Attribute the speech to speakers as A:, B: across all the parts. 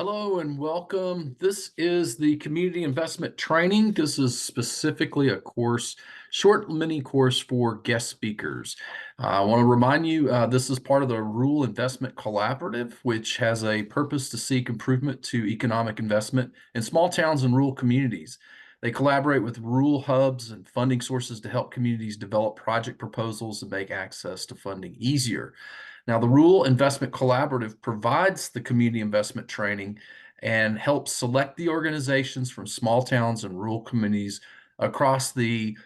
A: Hello and welcome. This is the community investment training. This is specifically a course, short mini course for guest speakers. I want to remind you, this is part of the Rural Investment Collaborative, which has a purpose to seek improvement to economic investment in small towns and rural communities. They collaborate with rural hubs and funding sources to help communities develop project proposals and make access to funding easier. Now, the Rural Investment Collaborative provides the community investment training and helps select the organizations from small towns and rural communities across the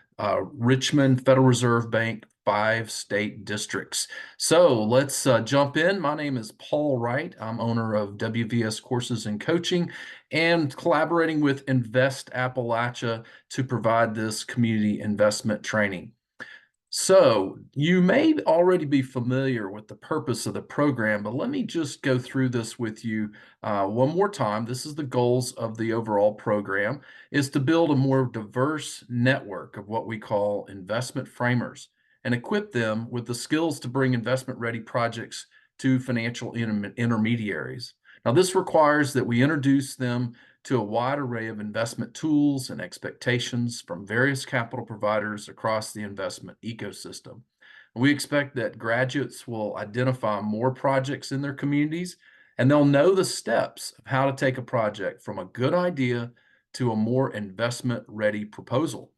A: Richmond Federal Reserve Bank 5 state districts. So let's jump in. My name is Paul Wright. I'm owner of WVS Courses and Coaching and collaborating with Invest Appalachia to provide this community investment training. So you may already be familiar with the purpose of the program, but let me just go through this with you one more time. This is the goals of the overall program, is to build a more diverse network of what we call investment framers and equip them with the skills to bring investment-ready projects to financial intermediaries. Now, this requires that we introduce them to a wide array of investment tools and expectations from various capital providers across the investment ecosystem. We expect that graduates will identify more projects in their communities, and they'll know the steps of how to take a project from a good idea to a more investment-ready proposal.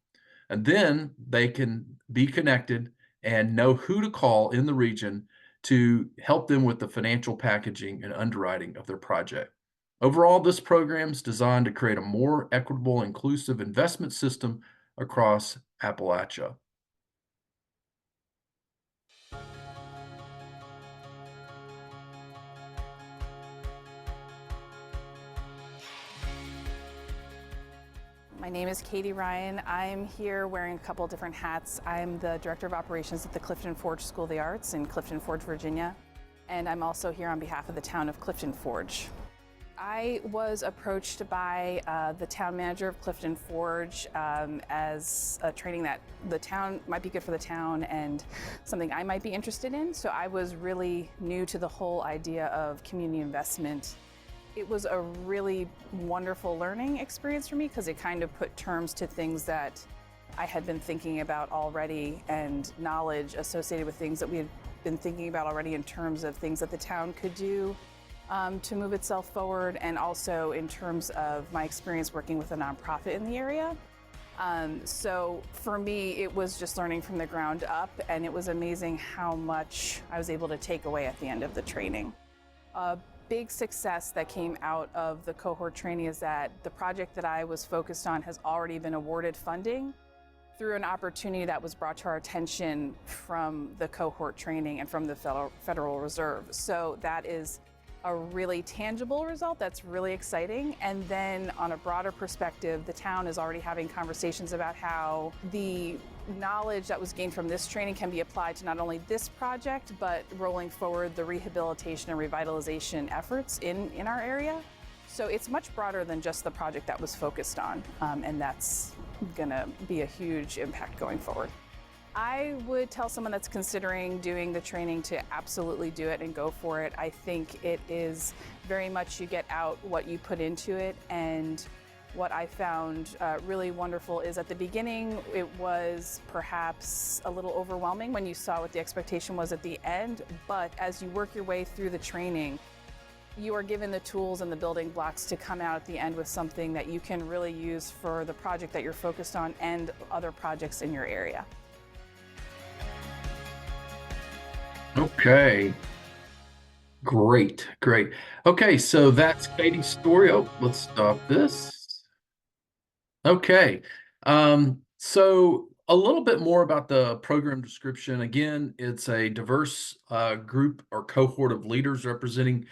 A: And then they can be connected and know who to call in the region to help them with the financial packaging and underwriting of their project. Overall, this program is designed to create a more equitable, inclusive investment system across Appalachia.
B: My name is Katie Ryan. I'm here wearing a couple different hats. I'm the Director of Operations at the Clifton Forge School of the Arts in Clifton Forge, Virginia. And I'm also here on behalf of the town of Clifton Forge. I was approached by the town manager of Clifton Forge as a training that the town might be good for the town and something I might be interested in. So I was really new to the whole idea of community investment. It was a really wonderful learning experience for me because it kind of put terms to things that I had been thinking about already and knowledge associated with things that we had been thinking about already in terms of things that the town could do to move itself forward, and also in terms of my experience working with a nonprofit in the area. So for me, it was just learning from the ground up, and it was amazing how much I was able to take away at the end of the training. A big success that came out of the cohort training is that the project that I was focused on has already been awarded funding through an opportunity that was brought to our attention from the cohort training and from the Federal Reserve. So that is a really tangible result that's really exciting. And then on a broader perspective, the town is already having conversations about how the knowledge that was gained from this training can be applied to not only this project, but rolling forward the rehabilitation and revitalization efforts in our area. So it's much broader than just the project that was focused on, and that's gonna be a huge impact going forward. I would tell someone that's considering doing the training to absolutely do it and go for it. I think it is very much you get out what you put into it, and what I found really wonderful is at the beginning it was perhaps a little overwhelming when you saw what the expectation was at the end, but as you work your way through the training, you are given the tools and the building blocks to come out at the end with something that you can really use for the project that you're focused on and other projects in your area.
A: Okay, great. Okay, so that's Katie's story. Oh, let's stop this. Okay, so a little bit more about the program description. Again, it's a diverse group or cohort of leaders representing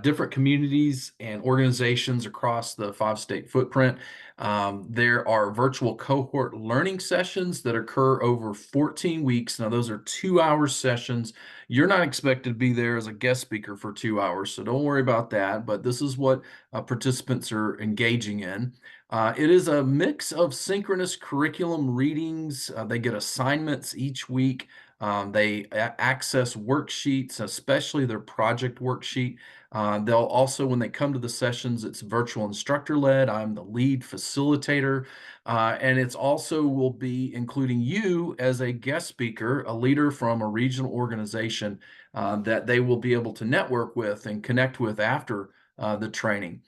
A: different communities and organizations across the 5 state footprint. There are virtual cohort learning sessions that occur over 14 weeks. Now, those are 2-hour sessions. You're not expected to be there as a guest speaker for 2 hours, so don't worry about that. But this is what participants are engaging in. It is a mix of synchronous curriculum readings. They get assignments each week They access worksheets, especially their project worksheet. They'll also, when they come to the sessions, it's virtual instructor led. I'm the lead facilitator. And it's also will be including you as a guest speaker, a leader from a regional organization that they will be able to network with and connect with after the training.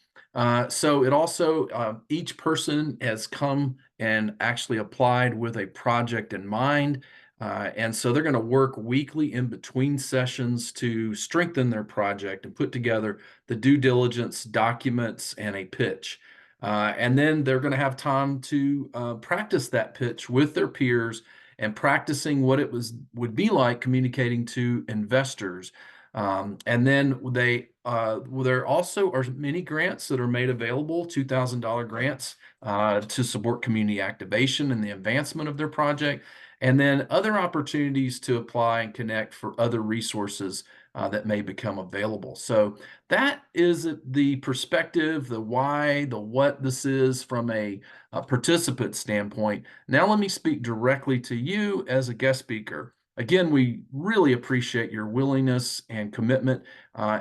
A: So it also, each person has come and actually applied with a project in mind. And so they're going to work weekly in between sessions to strengthen their project and put together the due diligence documents and a pitch. And then they're going to have time to practice that pitch with their peers and practicing what it would be like communicating to investors. And then there also are many grants that are made available, $2,000 grants to support community activation and the advancement of their project, and then other opportunities to apply and connect for other resources that may become available. So that is the perspective, the why, the what this is from a participant standpoint. Now let me speak directly to you as a guest speaker. Again, we really appreciate your willingness and commitment.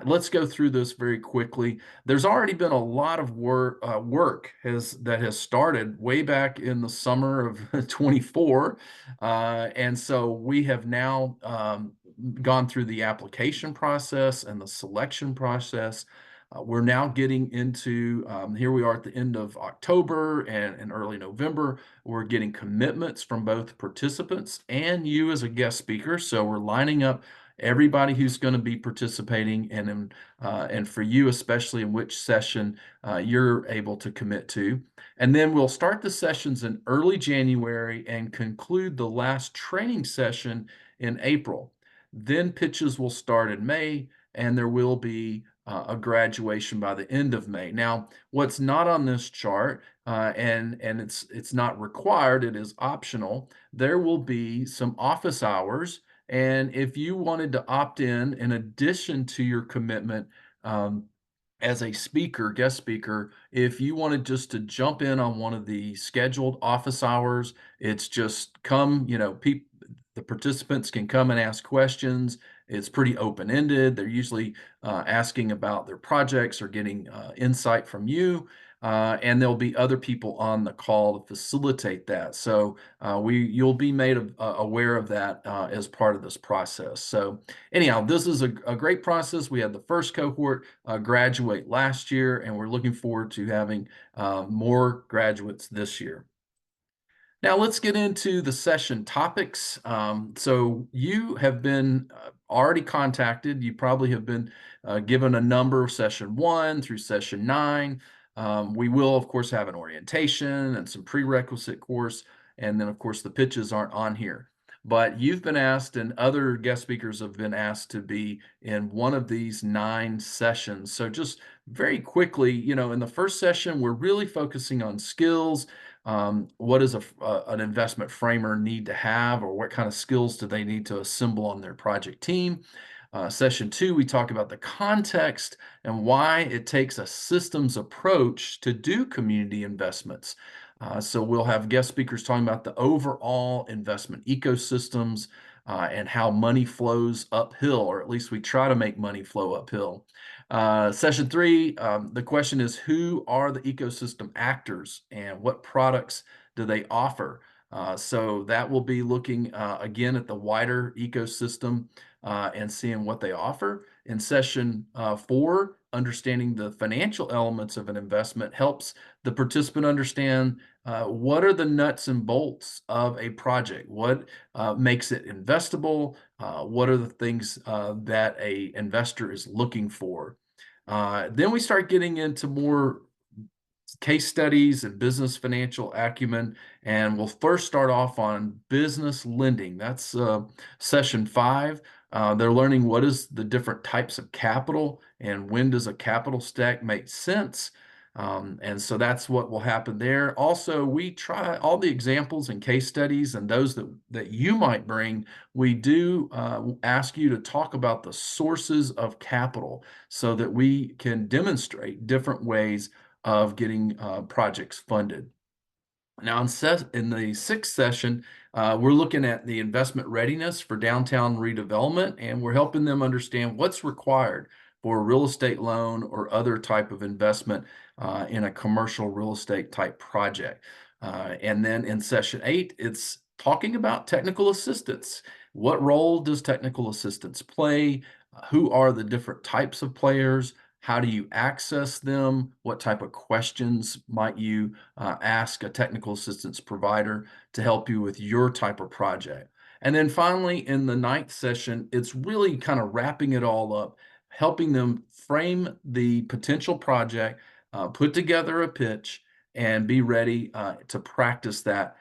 A: Let's go through this very quickly. There's already been a lot of work that has started way back in the summer of 24. And so we have now gone through the application process and the selection process. We're now getting into, here we are at the end of October and early November. We're getting commitments from both participants and you as a guest speaker. So we're lining up everybody who's going to be participating and for you, especially in which session you're able to commit to. And then we'll start the sessions in early January and conclude the last training session in April. Then pitches will start in May, and there will be a graduation by the end of May. Now, what's not on this chart, and it's not required, it is optional. There will be some office hours, and if you wanted to opt in addition to your commitment as a speaker, guest speaker, if you wanted just to jump in on one of the scheduled office hours, it's just come, the participants can come and ask questions. It's pretty open-ended. They're usually asking about their projects or getting insight from you. And there'll be other people on the call to facilitate that. So you'll be made aware of that as part of this process. So anyhow, this is a great process. We had the first cohort graduate last year, and we're looking forward to having more graduates this year. Now let's get into the session topics. So you have been already contacted. You probably have been given a number, session 1 through session 9. We will, of course, have an orientation and some prerequisite course. And then, of course, the pitches aren't on here. But you've been asked, and other guest speakers have been asked to be in one of these 9 sessions. So just very quickly, in the first session, we're really focusing on skills. What does an investment framer need to have, or what kind of skills do they need to assemble on their project team? Session 2, we talk about the context and why it takes a systems approach to do community investments. So we'll have guest speakers talking about the overall investment ecosystems and how money flows uphill, or at least we try to make money flow uphill. Session 3, the question is, who are the ecosystem actors and what products do they offer? So that will be looking again at the wider ecosystem and seeing what they offer. In session 4, understanding the financial elements of an investment helps the participant understand what are the nuts and bolts of a project, what makes it investable, what are the things that a investor is looking for. Then we start getting into more case studies and business financial acumen, and we'll first start off on business lending. That's session 5. They're learning what is the different types of capital and when does a capital stack make sense. And so that's what will happen there. Also, we try all the examples and case studies and those that you might bring. We do ask you to talk about the sources of capital so that we can demonstrate different ways of getting projects funded. Now, in the sixth session, we're looking at the investment readiness for downtown redevelopment, and we're helping them understand what's required for a real estate loan or other type of investment in a commercial real estate type project. And then in session 8, it's talking about technical assistance. What role does technical assistance play? Who are the different types of players? How do you access them? What type of questions might you ask a technical assistance provider to help you with your type of project? And then finally, in the ninth session, it's really kind of wrapping it all up, helping them frame the potential project, put together a pitch, and be ready to practice that.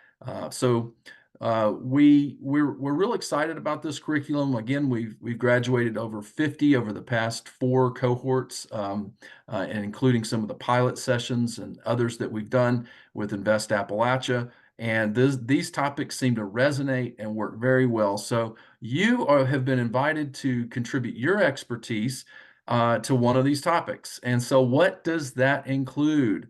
A: We're real excited about this curriculum. Again, we've graduated over 50 over the past 4 cohorts, and including some of the pilot sessions and others that we've done with Invest Appalachia. And these topics seem to resonate and work very well. So have been invited to contribute your expertise to one of these topics. And so, what does that include?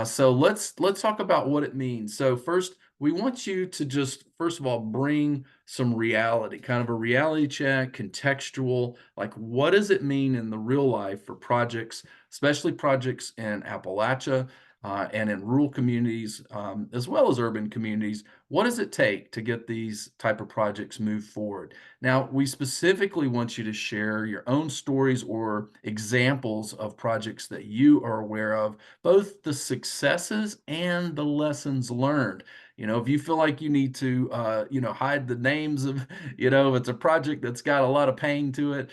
A: So let's talk about what it means. So first, we want you to just, first of all, bring some reality, kind of a reality check, contextual, like what does it mean in the real life for projects, especially projects in Appalachia and in rural communities, as well as urban communities. What does it take to get these type of projects moved forward? Now, we specifically want you to share your own stories or examples of projects that you are aware of, both the successes and the lessons learned. If you feel like you need to, hide the names of, if it's a project that's got a lot of pain to it,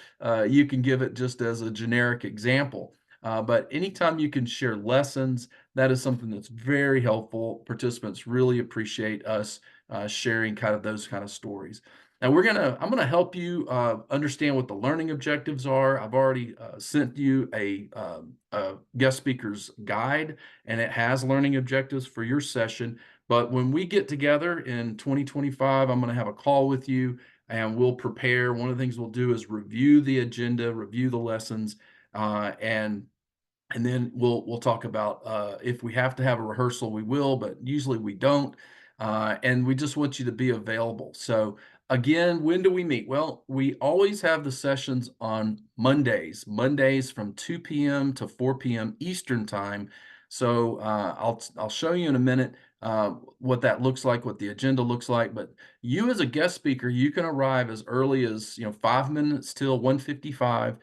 A: you can give it just as a generic example. But anytime you can share lessons, that is something that's very helpful. Participants really appreciate us sharing kind of those kind of stories. Now I'm gonna help you understand what the learning objectives are. I've already sent you a guest speaker's guide, and it has learning objectives for your session. But when we get together in 2025, I'm going to have a call with you and we'll prepare. One of the things we'll do is review the agenda, review the lessons, and then we'll talk about if we have to have a rehearsal, we will, but usually we don't. And we just want you to be available. So again, when do we meet? Well, we always have the sessions on Mondays from 2 p.m. to 4 p.m. Eastern time. So I'll show you in a minute what that looks like, what the agenda looks like. But you as a guest speaker, you can arrive as early as 5 minutes till 1:55.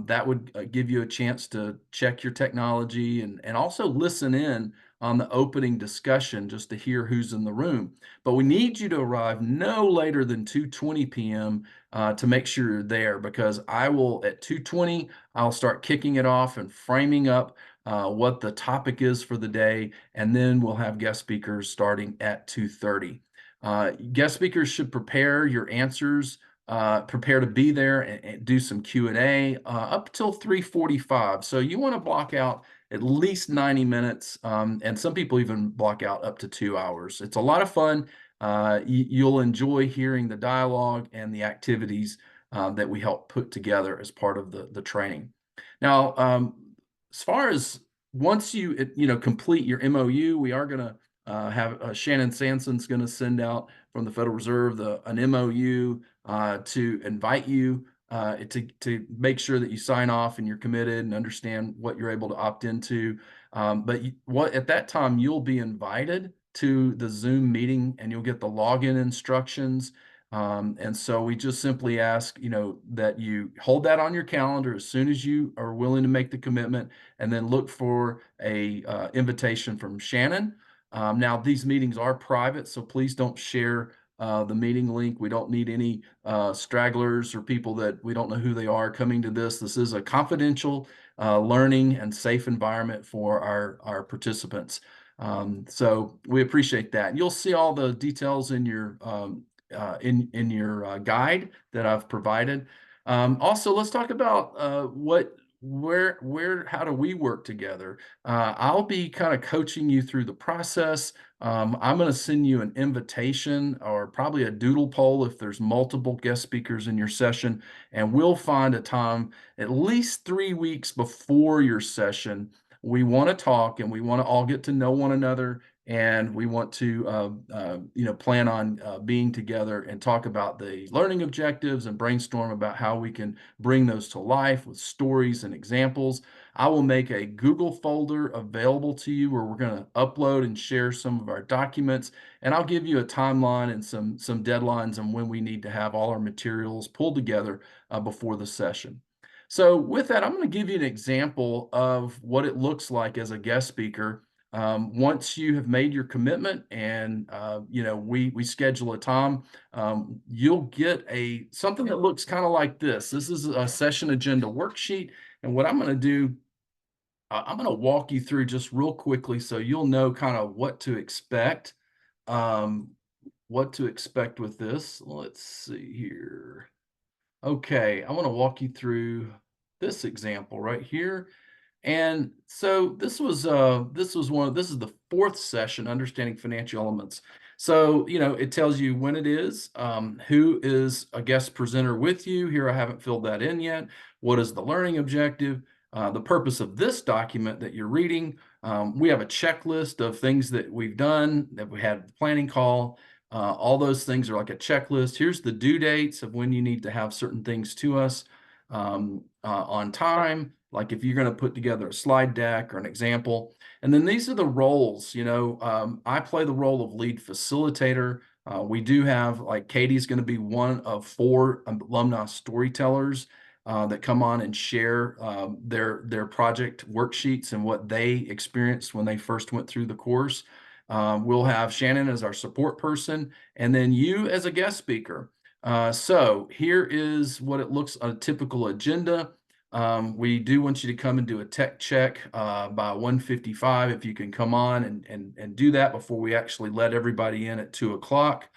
A: That would give you a chance to check your technology and also listen in on the opening discussion just to hear who's in the room. But we need you to arrive no later than 2:20 p.m. To make sure you're there, because at 2:20, I'll start kicking it off and framing up what the topic is for the day, and then we'll have guest speakers starting at 2:30. Guest speakers should prepare your answers, prepare to be there and do some Q&A up till 3:45. So you want to block out at least 90 minutes, and some people even block out up to 2 hours. It's a lot of fun. You'll enjoy hearing the dialogue and the activities that we help put together as part of the training. Now, as far as once you complete your MOU, we are going to have Shannon Sanson's going to send out from the Federal Reserve an MOU to invite you to make sure that you sign off and you're committed and understand what you're able to opt into. But at that time, you'll be invited to the Zoom meeting and you'll get the login instructions. And so we just simply ask, that you hold that on your calendar as soon as you are willing to make the commitment, and then look for a invitation from Shannon. Now, these meetings are private, so please don't share the meeting link. We don't need any stragglers or people that we don't know who they are coming to this. This is a confidential learning and safe environment for our participants. So we appreciate that. You'll see all the details in your guide that I've provided. Also, let's talk about how do we work together? I'll be kind of coaching you through the process. I'm going to send you an invitation or probably a doodle poll if there's multiple guest speakers in your session, and we'll find a time at least 3 weeks before your session. We want to talk and we want to all get to know one another, and we want to plan on being together and talk about the learning objectives and brainstorm about how we can bring those to life with stories and examples. I will make a Google folder available to you where we're going to upload and share some of our documents, and I'll give you a timeline and some deadlines on when we need to have all our materials pulled together before the session. So with that, I'm going to give you an example of what it looks like as a guest speaker. Once you have made your commitment and we schedule a time, you'll get something that looks kind of like this. This is a session agenda worksheet, and what I'm going to do, I'm going to walk you through just real quickly so you'll know kind of what to expect. What to expect with this. Let's see here. Okay, I want to walk you through this example right here. And so this is the fourth session, understanding financial elements. So, it tells you when it is, who is a guest presenter with you. Here, I haven't filled that in yet. What is the learning objective? The purpose of this document that you're reading. We have a checklist of things that we've done, that we had the planning call. All those things are like a checklist. Here's the due dates of when you need to have certain things to us on time. Like if you're going to put together a slide deck or an example. And then these are the roles. I play the role of lead facilitator. We do have, like, Katie's going to be one of 4 alumni storytellers that come on and share their project worksheets and what they experienced when they first went through the course. We'll have Shannon as our support person, and then you as a guest speaker. So here is what it looks, a typical agenda. We do want you to come and do a tech check by 1:55 if you can come on and do that before we actually let everybody in at 2 o'clock.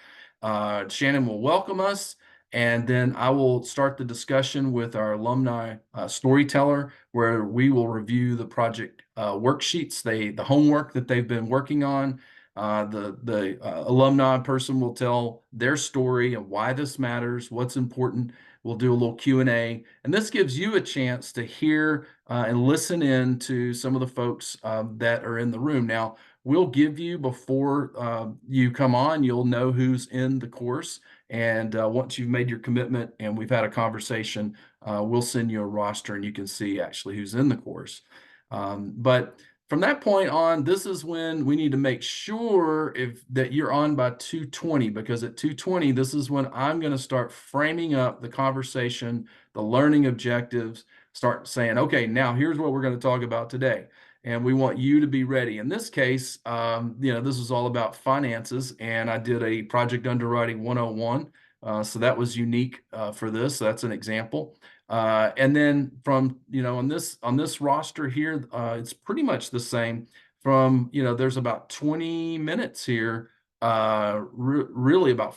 A: Shannon will welcome us, and then I will start the discussion with our alumni storyteller, where we will review the project worksheets, the homework that they've been working on. The alumni person will tell their story and why this matters, what's important. We'll do a little Q&A, and this gives you a chance to hear and listen in to some of the folks that are in the room. Now, we'll give you, before you come on, you'll know who's in the course, and once you've made your commitment and we've had a conversation, we'll send you a roster and you can see actually who's in the course. But from that point on, this is when we need to make sure that you're on by 2:20, because at 2:20, this is when I'm going to start framing up the conversation, the learning objectives, start saying, okay, now here's what we're going to talk about today. And we want you to be ready. In this case, this is all about finances, and I did a project underwriting 101. So that was unique for this. So that's an example. And then from, on this roster here, it's pretty much the same. From, there's about 20 minutes here, really about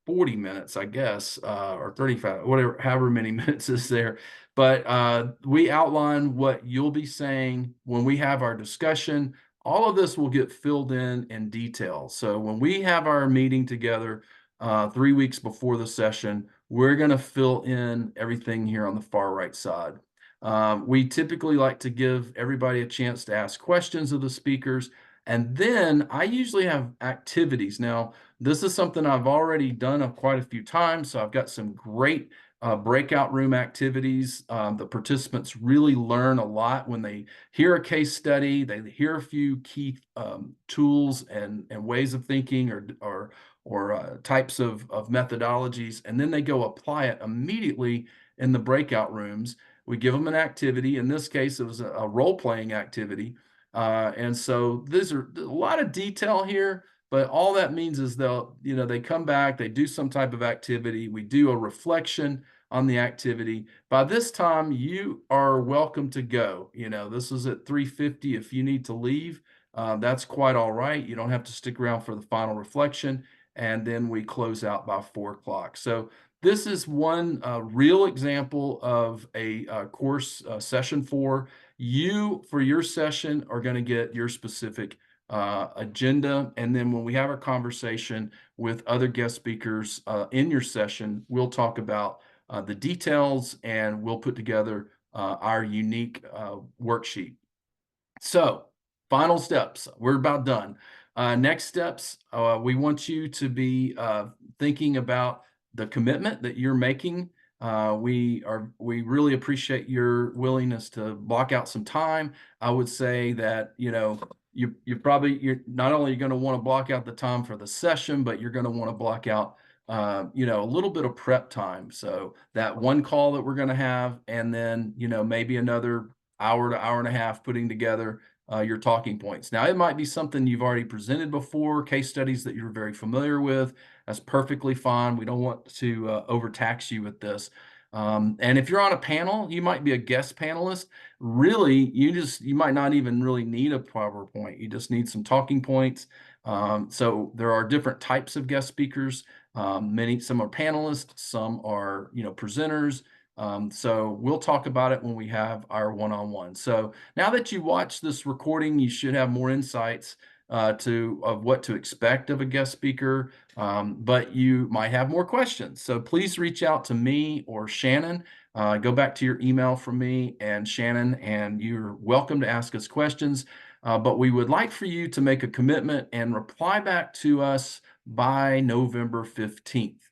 A: 40 minutes, I guess, or 35, whatever, however many minutes is there. But we outline what you'll be saying when we have our discussion. All of this will get filled in detail. So when we have our meeting together 3 weeks before the session, we're going to fill in everything here on the far right side. We typically like to give everybody a chance to ask questions of the speakers. And then I usually have activities. Now, this is something I've already done quite a few times. So I've got some great breakout room activities. The participants really learn a lot when they hear a case study, they hear a few key tools and ways of thinking or types of methodologies, and then they go apply it immediately in the breakout rooms. We give them an activity. In this case, it was a role-playing activity. And so there's a lot of detail here, but all that means is they come back, they do some type of activity. We do a reflection on the activity. By this time, you are welcome to go. This is at 3:50. If you need to leave, that's quite all right. You don't have to stick around for the final reflection. And then we close out by 4 o'clock. So this is one real example of a course session 4. You, for your session, are going to get your specific agenda. And then when we have our conversation with other guest speakers in your session, we'll talk about the details, and we'll put together our unique worksheet. So final steps, we're about done. Next steps, we want you to be thinking about the commitment that you're making. We really appreciate your willingness to block out some time. I would say that, you're not only going to want to block out the time for the session, but you're going to want to block out a little bit of prep time. So that one call that we're going to have, and then, maybe another hour to hour and a half putting together your talking points. Now, it might be something you've already presented before, case studies that you're very familiar with. That's perfectly fine. We don't want to overtax you with this. And if you're on a panel, you might be a guest panelist. Really, you might not even really need a PowerPoint. You just need some talking points. So there are different types of guest speakers. Some are panelists, some are, presenters. So we'll talk about it when we have our one-on-one. So now that you watch this recording, you should have more insights of what to expect of a guest speaker, but you might have more questions. So please reach out to me or Shannon. Go back to your email from me and Shannon, and you're welcome to ask us questions. But we would like for you to make a commitment and reply back to us by November 15th.